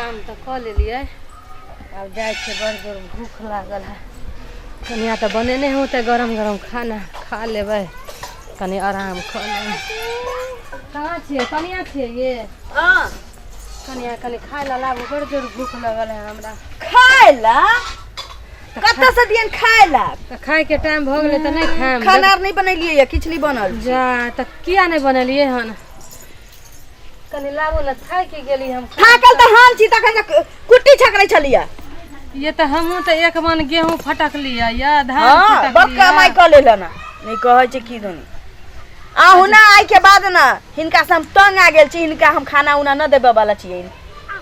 काम तो कर लेलिए। अब जाए बड़ जोर भूख लागल है। कनिया तो बने नहीं होते गरम गरम खाना खा लेबै कनी आराम कर लेबै। कहाँ छिए कनिया छिए ये? हां कनिया कनी खाए ला लाबू बड़ जोर भूख लगल है हमरा। खाए ला कत्ता से दियन खाए ला? तो खाए के टाइम भ गेलै त नहीं खाएम। खाना नहीं बनैलिए या खिचड़ी बनल जा त किया नहीं बनलिए हन? कनी लाबू न खाए के गेली हम। थाकल त हम छी तखन कुट्टी छकरै छलिया। ये तो हमहू तो एक मन गेहूं फटक लिया या धान हां फटक बक लिया। कमाई कर लेला ना नहीं कहै छै की दोनी आहु ना आइ के बाद ना हिनका से हम तंग आ गेल छी। हिनका हम खाना उना न देबे वाला छियै।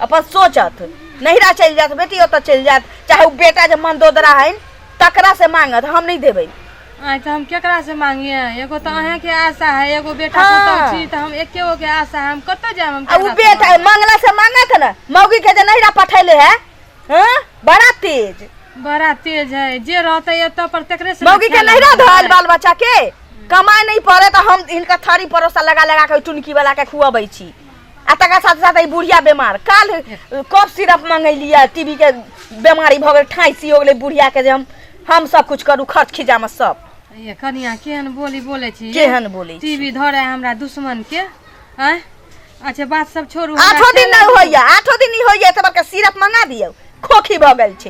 अपन सोचत नहिरा चल जात बेटी ओत चल जात चाहे उ बेटा जे मन दोदरा है तकरा से मांगत हम नहीं देबै। आई तो हम केकरा से मांगिए? एगो तो अहे के आशा है एगो बेटा हाँ। पुतौ छी त हम एकेगो के आशा है। हम कत जाम? हम उ बेटा मंगला से मांगत ना मौगी के जे नहिरा पठैले है। हां बड़ा तेज है जे रहते एत पर तकरे से मौगी के नहिरा धल बाल बच्चा के कमाई नहीं पड़े तो हम इनका थारी परोसा लगा लगा के टुनकी वाला के खुआबै छी। आ तका साथ साथ ई बुढ़िया बीमार काल कफ सिरप मंगैलिया टीबी के बीमारी भ गेल ठाईसी हो गेलै बुढ़िया के जे हम सब कुछ करू खर्च खिजाम सब। ये कनिया केहन बोले छी? केहन बोले टीवी धरे हमरा दुश्मन के हैं। अच्छा बात सब छोड़ू। 8 दिन नहीं होइया 8 दिन नहीं होइया तब के सिरप मंगा दियौ खोखी भ गेल छै।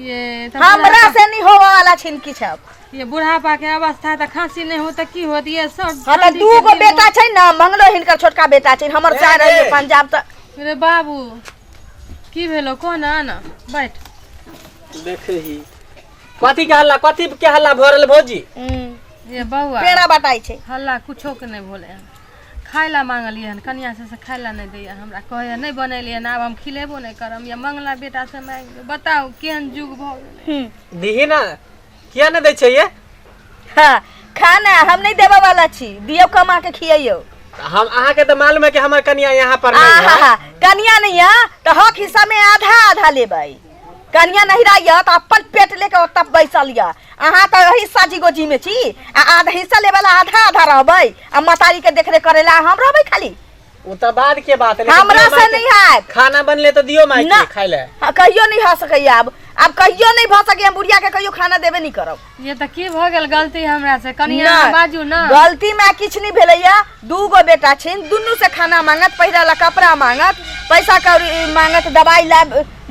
ये तो हमरा से नहीं होवे वाला छिन किछ। ये बुढ़ापा के अवस्था त खांसी नहीं हो त की होत? ये सब हां त दूगो बेटा छै ना मंगलो हिनकर छोटका बेटा छै। हमर जा रही पंजाब त रे बाबू की भेलो कोन आना बैठ देखे ही कथी के हल्ला भरल भौजी? ये बउआ पेड़ा बटाई छै हल्ला कुछो के नहीं भोले। खाइला मांगलिए हन कनिया से खाइला नहीं दैया हमरा कहे नहीं बनैलिए ना। अब हम खिलेबो नहीं करम या मंगला बेटा से मांग बताओ केहन जुग भ गेलै। दिही ना किया न दै छै ये? हां खाना हम नहीं देबे वाला छी दियौ कमा के खियैयो। हम अहाँ के त मालूम है कि हमर कनिया यहाँ पर नहीं है। कनिया नहीं है तो हक हिस्सा में आधा आधा लेबै। कनिया नहीं रहिया तो अपन पेट लेके ओत बैसल या अहाँ तो हिस्सा जी गोजी में छी आ आधा हिस्सा लेबला आधा आधा रहबै आ मतारी के देखरेख करेला हम रहबै खाली। उ त बाद के बात है। हमरा से नहीं है खाना बनले तो दियो माई के खाइ ले। कहियो नहीं हो सकैया अब कहियो नहीं भ सके। हम बुढ़िया के कहियो खाना देबे नहीं करब। ये त की भ गेल गलती हमरा से कनिया बाजू ना। गलती में किछ नहीं भेलैया। दूगो बेटा छिन दुन्नु से खाना मांगत पहिराला कपड़ा मांगत पैसा कौड़ी मांगत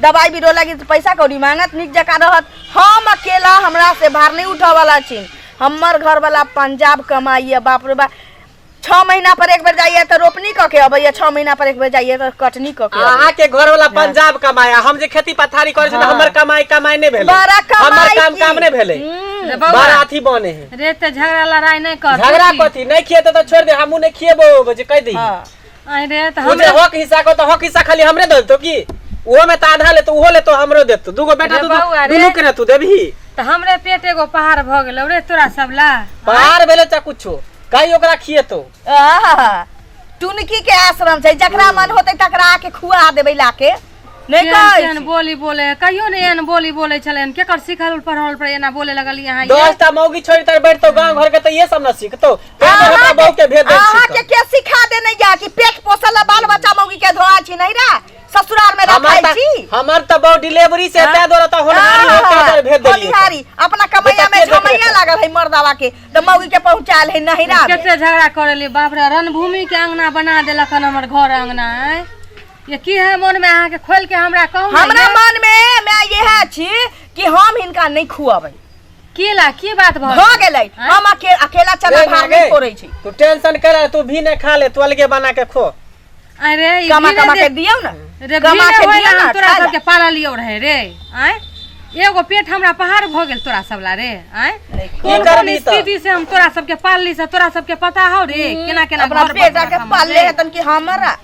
दवाई बीरो लगी तो पैसा कौड़ी मांगत निक जका रहत। हम अकेला हमरा से भार नहीं उठा वाला छिन। हमर घर वाला पंजाब कमाइए बाप रे बाप 6 महीना पर एक बार जाइए तो रोपनी क के अबैया 6 महीना पर एक बार जाइए तो कटनी क के। अहाँ के घर वाला पंजाब कमाया हम जे खेती पथारी करे छै हमर कमाई नहीं भेले। हमर काम नहीं भेले। बड़ा अथी बने है रे त झगड़ा लड़ाई नहीं कर। झगड़ा कथी नहीं खिएते तो छोड़ दे हमहू नहीं खिएबो जे कह दी। आई रे त हम हक हिस्सा को तो हक हिस्सा खाली हमरे दे तो की ओहो में त आधा ले तो ओहो ले तो हमरो दे तो दूगो बेटा तो दुनु के तू देबही त हमरे पेट एगो पहाड़ भ गेल रे तोरा सब ला। पहाड़ भेले त कुछो कई ओकरा खिएतो। टुनकी के आश्रम छै जकरा मन होते तकरा आके खुआ देबै लाके नहीं कहै बोली बोले कहियो नहीं एन बोली बोले छलेन केकर सिखल पढ़ल पर एना बोले लगल यहाँ। दोस्ता मौगी छोड़ी तर बैठतो गांव घर के त ये सब न सीखतो। बेटा बहु के भेद दे अहाँ के सिखा देने जा कि पेट पोसल बाल बच्चा मौगी के धोआ छी नहीं रा ससुराल में रखाई छी। हमर त बहु डिलीवरी से तै दोरा त होनहारी होते भेद देली। होनहारी अपना कमैया में 6 महीना लागल है मर्दावा के त मौगी के पहुंचाल है नहीं रा। केते झगड़ा करली बाप रे रणभूमि के अंगना बना देलक हमर घर अंगना है। ये की है मन में अहाँ के खोल के हमरा कहू। हमरा मन में मैं यह छी कि हम हिनका नहीं खुआबै। केला की बात भ गेलै हम अकेला चला भार नहीं पड़ै छी। तू टेंशन करे तू भी नहीं खा ले तू अलगे बना के खो। अरे कमा के दियौ ना रे कमा के दियौ ना तोरा सब के पाला लियो रहे रे। आय एगो पेट हमरा पहाड़ भ गेल तोरा सब ला रे। आय की करबी त स्थिति से हम तोरा सब के पालली से तोरा सब के पता हो रे केना केना अपना बेटा के पालले है तन की हमरा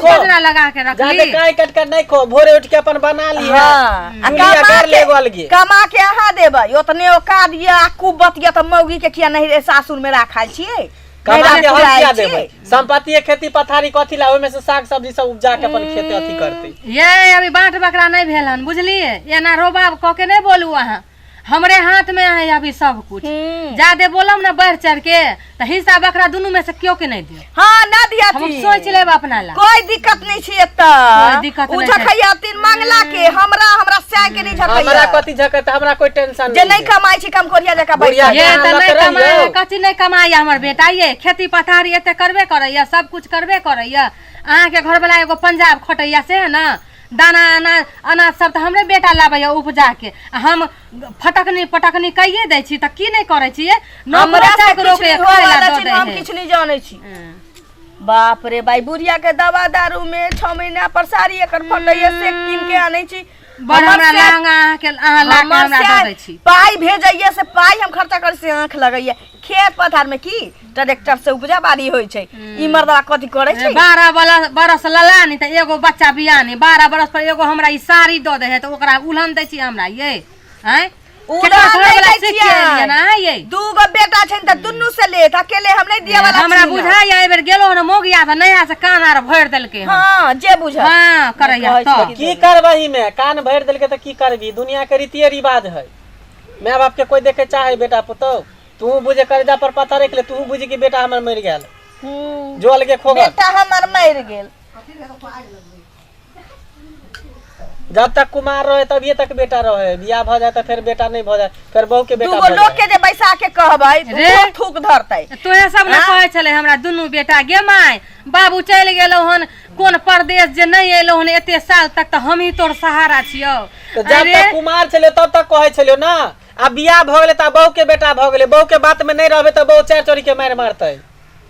खोजना लगा के रख ली। जादे काई कट कर नहीं खो भोरे उठ के अपन बना ली। हां कर ले अलगे कमा के अहाँ देबै ओतने ओका दिया कुबत या त मौगी के किया नहीं रे सासुर में राखल छिए। कमा के हम किया देबै संपत्ति खेती पथारी कथी ला ओय में से साग सब्जी सब उपजा के अपन खेते अथी करते। ये अभी बाट बकरा नहीं भेल हन बुझलिए एना रोबाब क के नहीं बोलू अहाँ। हमरे हाथ में है अभी सब कुछ। ज्यादा बोलम ना बढ़ चढ़ के तो हिस्सा बकरा दोनों में से क्यों के नहीं दियो। हाँ ना दिया हम सोच लेब अपना ला, कोई दिक्कत नहीं छी एत कोई दिक्कत उ नहीं झखैया तीन मंगला के हमरा से के नहीं झखैया हमरा कथी झकत हमरा कोई टेंशन जे नहीं कमाई छी कम कोरिया जका बैठा ये तो नहीं कमाए कथी नहीं कमाई हमर बेटा, ये खेती पथारी एते करबे करैया, सब कुछ करबे करैया। अहाँ के घर वाला एगो पंजाब खटैया से है ना, दाना अनाज सब तो हमरे बेटा लाबैया उपजा के, हम फटकनी पटकनी कइए दै छी त की नहीं करे छी। हमरा से रोके हम किछ नहीं जानै छी। बाप रे भाई बुढ़िया के दवा दारू में 6 महीना पर सारी एकर फटैया से किन के आनै छी। हमरा लांगा के अहाँ ला के हमरा दे छी पाई भेजैया से पाई हम खर्चा कर से आंख लगैया। खेत पथार में की ट्रैक्टर से उपजा बाड़ी होय छै, ई मर्दवा कथि करे छै। 12 बरस ललानी त एगो बच्चा बियानी, 12 बरस पर एगो हमरा ई साड़ी द दे है त ओकरा उलहन दै छी हमरा। ये हैं दूगो बेटा छै त दुन्नु से ले, अकेले हम नहीं दिया वाला हमरा बुझाय ए बेर गेलो न मोगिया त नया से कान आर भर देलके। हां जे बुझा हां करैया त की करबही में कान भर देलके त की करबी। दुनिया के रीति रिवाज है, माय बाप के कोई देखे चाहे बेटा पुतो, तू बुझे कर्जा पर पता रख ले, तू बुझे कि बेटा हमर मर गेल, जो अलगे खोगा बेटा हमर मर गेल। जब तक कुमार रहे तभी तक बेटा रहे, बियाह भ जाए त फिर बेटा नहीं भ जाए, फिर बहू के बेटा। दूगो लोग के जे बैसा के कहबै थूक धरतै। तोहे सब न कहै छले हमरा दुनू बेटा गे माय बाबू चल गेलो हन कोन परदेश जे नहीं एलो हन एते साल तक त हम ही तोर सहारा छियो। तो जब तक कुमार छले तब तक कहै छलियो ना, अब बियाह भ गेले त बहू के बेटा भ गेले, बहू के बात में नहीं रहबे त बहू चार चोरी के मार मारतै,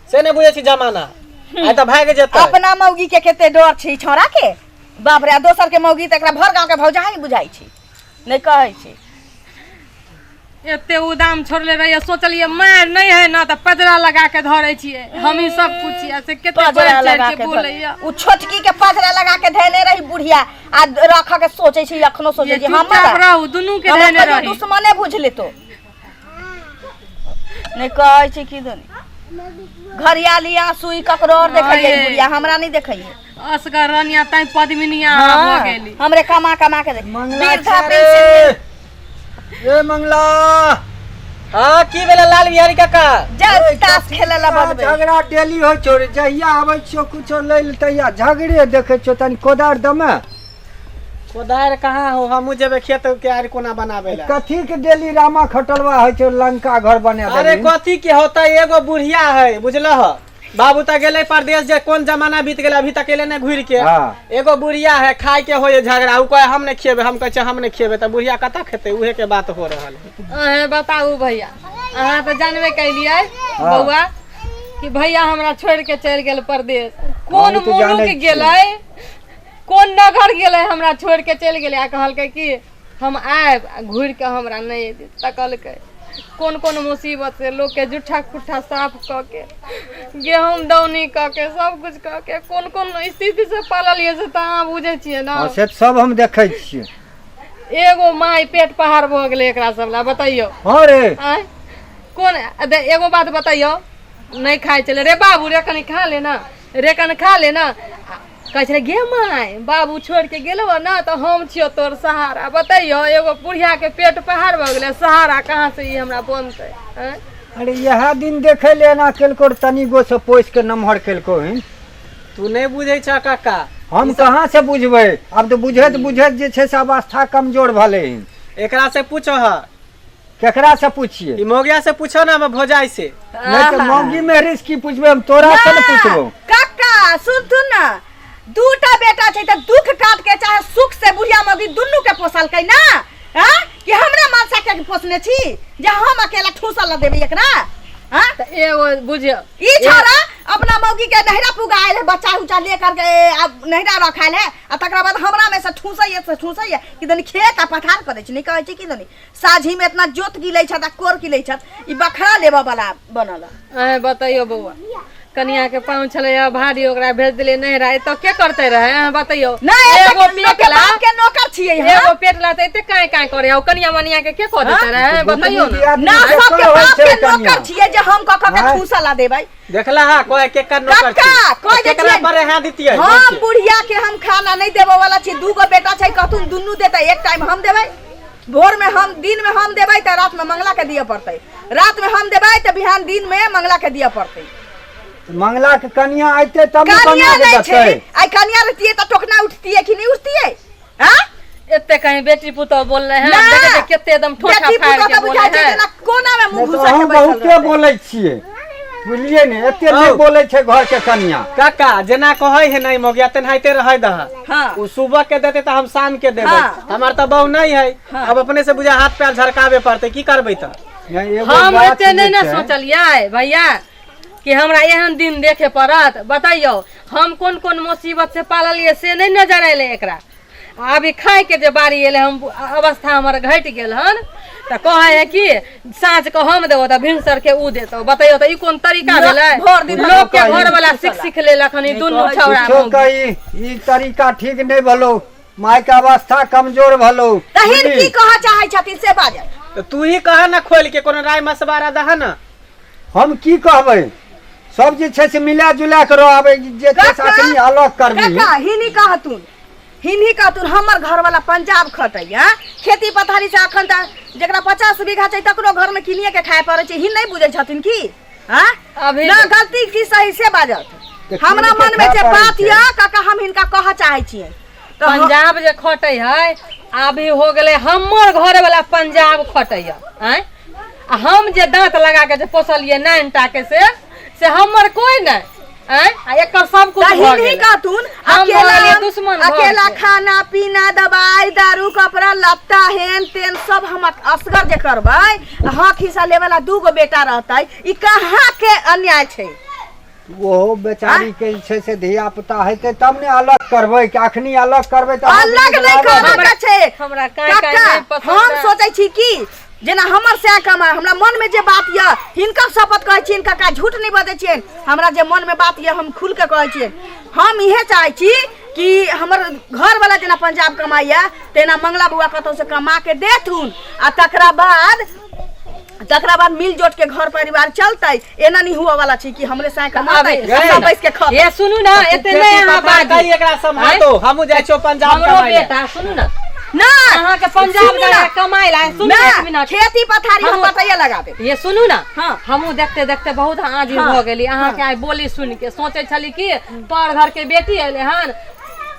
से नहीं बुझे छी जमाना। आ त भाग जेतै। अपना मौगी के केते डर छी छोरा के, बाप रे दोसर के मौगी त एकरा भर गांव के भौजाई बुझाई छी, नहीं कहै छी। एते उदाम छोड़ले रहिए, सोचलिए मार नहीं है ना त पजरा लगा के धरे छिए, हम ही सब कुछ छिए से केते पजरा लगा के बोलैया। उ छोटकी के पजरा लगा के धैले रही बुढ़िया आ रख के सोचे छी, अखनो सोचे छी हम रहू दुनू के धैले रही। दुश्मने बुझ ले तो नहीं कहै छी की दनी घरियाली आंसू ककरो और देखैए बुढ़िया, हमरा नहीं देखैए। असगर रनिया तई पद्मिनिया हो गेली, हमरे कमा कमा के देख मंगला ए मंगला। हां की भेला लाल बिहारी काका, जब ताश खेलला बदबे झगड़ा डेली हो छोड़, जहिया आबै छियो कुछो लैल तहिया झगड़े देखे छो। तनी कोदार दमे कोदार कहाँ हो, हमू जेबे खेत के आर कोना बनाबे ला। कथी के डेली रामा खटलवा है छो, लंका घर बने। अरे कथी के होता, एगो बुढ़िया है बुझलह, बाबू त गेले परदेश, जे कोन जमाना बीत गेले अभी तक एले ने घुर के। एगो बुढ़िया है खाए के होय झगड़ा, उ कहे हम ने खेबे, हम कहे हम ने खेबे, त बुढ़िया कता खेते, उहे के बात हो रहल है। बताऊ भैया अहाँ तो जानबे कैलिए बउआ कि भैया हमरा छोड़ के चल गेल परदेश, कोन मुलुक गेलै, कोन नगर गेलै, हमरा छोड़ के चल गेलै। आ कहलकै कि हम आएब, घुर के हमरा नहीं तकलकै। कौन कौन मुसीबत से लोग के जूठा खुट्ठा साफ क के गेहूं दौनी क के सब कुछ क के कौन कौन स्थिति से पाललिए से त अहाँ बुझे छिए ना। से सब हम देखै छिए। एगो माय पेट पहाड़ भ गेलै एकरा सब ला, बताइयो। हां रे कौन एगो बात बताइयो, नहीं खाए चले रे बाबू, रे कनी खा लेना, रे कनी खा लेना। कहे छे गे माय बाबू छोड़ के गेलो ना तो हम छियो तोर सहारा। बताइयो एगो बुढ़िया के पेट पहाड़ भ गेलै, सहारा कहाँ से ई हमरा बनतै। अरे यह दिन देखे लेना केलको, तनी गो से पोस के नमहर केलको हिन। तू नहीं बुझे छ काका, हम कहाँ से बुझबै, अब तो बुझत बुझत जे छे से अवस्था कमजोर भले हिन। एकरा से पूछो ह, केकरा से पूछिए, ई मोगिया से पूछो ना, हम भौजाई से। नहीं तो मौगी में रिस्क की पूछबे, हम तोरा से न पूछबो। काका सुन तू ना, दूटा बेटा छै त दुख काट के चाहे सुख से बुढ़िया मौगी दुन्नु के पोसलकै ना। हां कि हमरा मानसा के पोसने छी जे हम अकेला ठूसल देबे एकरा। हां त एगो बुझियो ई छोरा अपना मौगी के नहिरा पुगाइल है, बच्चा उचा लेकर के अब नहिरा रखाइल है, आ तकरा बाद हमरा में से ठूसैया कि दनी खेत आ पथार करे छी। नहीं कहै छी कि दनी साझी में इतना जोत गिलै छ त कोर गिलै छ, ई बखरा लेबा वाला बनल। बताइयो बउआ कनिया के पाँव छले भारी, ओकरा भेज दिले नहिरा, तो के करते रहे बताइयो। एगो पेटला के नौकर छिए, एगो पेटला त एते काहे काहे करे, ओ कनिया मनिया के कर देते रहे बताइयो ना। सब के बाप के नौकर छिए जे हम क के ठूसला देबै। देखला हा कोई के कर नौकर छी, केकरा पर हां दितियै। हम बुढ़िया के हम खाना नहीं देबो वाला छी, दूगो बेटा छै कहतुन दुन्नु देतै, एक टाइम हम देबै। भोर में हम दिन में हम देबै त रात में मंगला के दिए पड़तै, रात में हम देबै त बिहान दिन में मंगला के दिए पड़तै। मंगला के कन्या आइते तब न कन्या कन्या नहीं के छै, देतै। आई कन्या रहतिए त टोकना उठतिए कि नहीं उठतिए? हां एते कहीं बेटी पुतौ बोल रहे हैं, ना, देखे केते एकदम ठोठा बेटी फाड़ पुतौ के त बोले बुझाइ छै हैं। जेना कोना में मुंह घुसा के हम बैठल बहुते रहतै। बोलै छियै, बुझलिए ने, एते नहीं बोलै छै घर के कन्या। काका जेना कहै है नहीं मोगिया तेनाहिते रह दह। हां उ सुबह के देते तो हम शाम के देबै। हाँ। हमार तो बहू नहीं है, अब अपने से बुझा हाथ पैर झरकावे पड़ते, की करबै त? हम एते नहीं ना सोचलिए भैया कि हमरा एहन दिन देखे पड़त। बताइयो हम कोन कोन मुसीबत से पाललिए से नहीं नजर अले एकरा। अभी खाए के जे बारी एले हम अवस्था हमर घट गेल हन त कहे है कि साँझ को हम देबो त भिनसर के उ देतो। बताइयो त ई कोन तरीका भेलै? भोर दिन लोग के घर वाला सीख लेलक हन ई दुनु छौड़ा कुछो कही ई तरीका ठीक नहीं भलो, माय के अवस्था कमजोर भलो। तहिन की कह चाहै छथिन से बाजब। तो तू ही कह ना खोल के कोनो राय मशवरा दह ना। हम की कहबै, सब जे छै से मिला जुला के रहबै, जे छै से अखनी अलग करबी। काका हिनी कहतुन हमर घर वाला पंजाब खटैया, खेती पथारी से अखन त जेकरा 50 बीघा छै तकरो घर में किनिए के खाए पड़ै छै। हिन नहीं बुझै छथिन की? हां अभी ना गलती की सही से बाजत। तऽ हमरा किन के मन में जे खाए बात पड़ै छै। या काका हम हिनका कह चाहै छियै त पंजाब जे खटै है अभी हो गेले हमर घर वाला पंजाब खटैया। हैं आ हम जे दांत लगा के जे पोसलिए 9 टा के से हमर कोई नहीं। हैं आ एकर सब कुछ भ हिनी गेल। कहतुन हम अकेला भऽ गेलियै दुश्मन घर अकेला के। खाना पीना दवाई दारू कपड़ा लत्ता हेन तेन सब हम असगर जे करबै। हाँ खिसा लेवला 2 गो बेटा रहतै, ई कहाँ के अन्याय छै? वो बेचारी के जे छै से धिया पुता हेतै तब ने अलग करबै, कि अखनी अलग करबै त अलग नहीं करबाक छै हमरा काहे काहे काका। नहीं पसंद हम है। सोचै छी कि जेना हमर से कमा हमरा मन में जे बात य हिनका शपथ कहै छियन, काका झूठ नहीं बजै छियन। हमरा जे मन में बात य हम खुल के कहै छियन। हम इहे चाहै छी कि हमर घर वाला जेना पंजाब कमाइया तेना मंगला बुआ कतौ से कमा के देथुन आ तकरा बाद मिल जोट के घर परिवार चलतै। एना नहीं हुआ वाला छी कि हमरे से कमातै सब बैस के खा। ये सुनू ना एते नहीं यहाँ बात एकरा संभालो, हमहू जाय छौ पंजाब हमरो कमाई। बेटा सुनू ना ना अहाँ के पंजाब सुनू ना। जा कमाई ला सुनू ना, एक मिनट। खेती पथारी हम हम- बताइए लगा दे। ये सुनू ना हाँ। हमू देखते देखते बहुत आजी हाँ। हो गेली। अहाँ के आई बोली सुन के सोचे छली कि पर घर के बेटी अले हन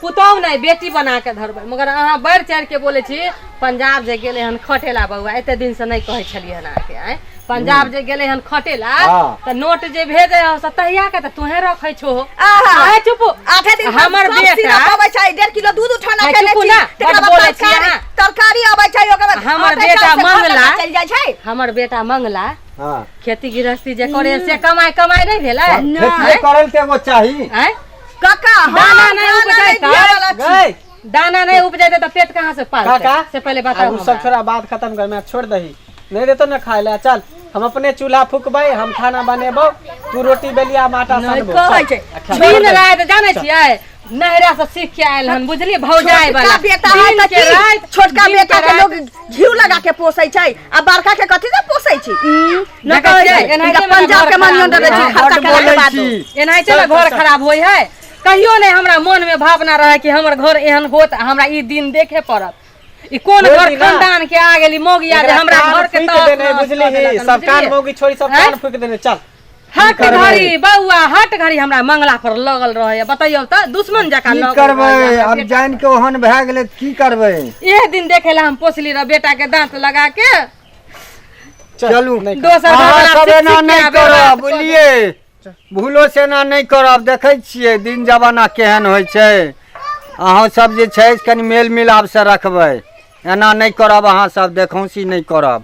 पुतौ नहीं बेटी बना के धरबै, मगर अहाँ बढ़ चढ़ के बोले छी पंजाब जे गेले हन खटेला बउआ। एते दिन से नहीं कहै छलिए हन अहाँ के। आय पंजाब जे गेले हन खटेला हाँ। त नोट जे भेजे हो सतहिया के त तुहे रखै छो। आहा। आय चुप। आठे दिन हमर सब बेटा सिरप अबै छै, 1.5 किलो दूध उठाना आय के ले चुप छी। ना, तकरा बड बाद बोलै छी अहाँ। तरकारी अबै छै, ओकर बाद हमर आटे बेटा चाउर से घर मंगला तक चलि जाइ छै। हमर बेटा मंगला हां खेती गृहस्थी जे करे से कमाई नहीं भेलै। खेती करल ते एगो चाही। आय काका दाना हम नहीं खाना उपजाए दिए वाला छी। गई दाना नहीं उपजाते तो पेट कहाँ से पालते? काका से पहले बताओ अब सब हमरा। छोड़ा बात खत्म कर, मैं छोड़ दही नहीं देतो ना खाए ला। चल हम अपने चूल्हा फूकबै, हम खाना बनेबो, तू रोटी बेलिया आटा नहीं सानबो। कहै छै। दिन रात जाने छियै नहरा से सीख के आयल हन बुझलिए भौजाई वाला। छोटका बेटा है दिन त के रात की छोटका दिन बेटा के के रात। लोग घिउ लगा के पोसै छै आ बड़का के कथि से पोसै छै? न देखै कहै छियै, छै एनाहिते इनका हमरा पंजाब घर के मनियो खराब दे छै होइए। खर्चा बड करे के बोलै बाद। छी। एनाहिते ना घर खराब होय है। कहियो नहीं हमरा मन में भावना रहे कि हमर घर एहन होत हमरा ई दिन देखे पड़त। ई कोन होय घर दिना। खानदान के आ गेली मोगिया जे हमरा घर के फूक देने बुझली ही, सब कान मोगी छोड़ी सब कान फूक देने। चल हट घड़ी बउआ हट घड़ी हमरा मंगला पर लगल रहे। बताइयो त दुश्मन जका की लगल करबै, रहैए हमरा अब बेटा। जान के ओहन भए गेलै त की करबै? एक दिन देखे ला हम पोसली रह बेटा के दांत लगा के। चलू दोसर अहाँ घर सब वाला एना शिक्षित नहीं के आबे बात करब, कऽ बुझलिए भूलो से एना नहीं करब। देखै छियै दिन जमाना केहन होइ छै। अहाँ सब जे छै कनि मेल मिलाप से रखबै, एना नहीं करब। अहाँ सब देखौसी नहीं करब।